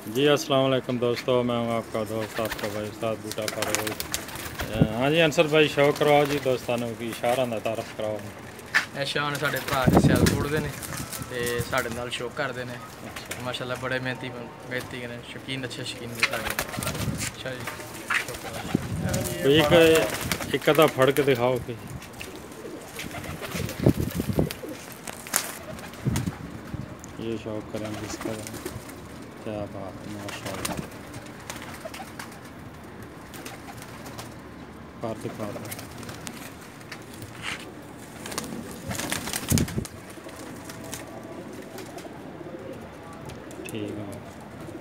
जी अस्सलाम वालेकुम दोस्तों, मैं हूं आपका दोस्त आपका भाई उस्ताद बूटा फारूक। हाँ जी अंसर भाई शौक कराओ जी दोस्तानों की इशारा का तारफ कराओ। ਇਹ ਸ਼ਾਨ ਸਾਡੇ ਭਰਾ ਨੇ ਸਿਆਲਕੋਟ ਦੇ ਨੇ ਤੇ ਸਾਡੇ ਨਾਲ ਸ਼ੌਕ ਕਰਦੇ ਨੇ ਮਾਸ਼ਾਅੱਲਾ ਬੜੇ ਮਿਹਨਤੀ ਨੇ ਸ਼ੌਕੀਨ ਅੱਛੇ ਸ਼ੌਕੀਨ ਨੇ ਸਾਡੇ। ਅੱਛਾ ਜੀ कोई एक अदा फड़ के दिखाओ कि ये शौक करें जिसका क्या बात है माशाअल्लाह। बाहर दिखा दो ठीक है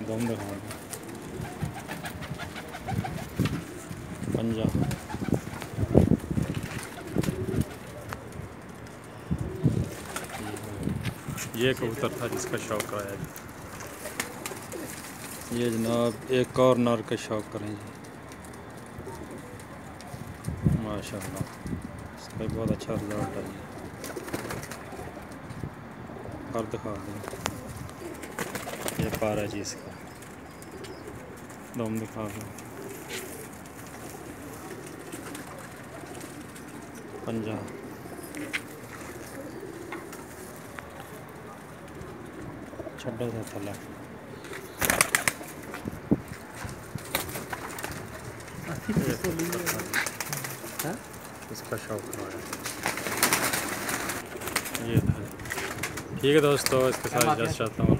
दम दिखा दो पंजा ये कबूतर था जिसका शौक कराया जी। ये जनाब एक और नर का शौक करें जी माशाअल्लाह, इसका भी बहुत अच्छा रिजल्ट है जी। और दिखा दें ये पार है जी इसका दम दिखा दो पंजा छड्डो था थला इसका शौक है ये था। ठीक है दोस्तों, इसके साथ इजाज़त चाहता हूँ।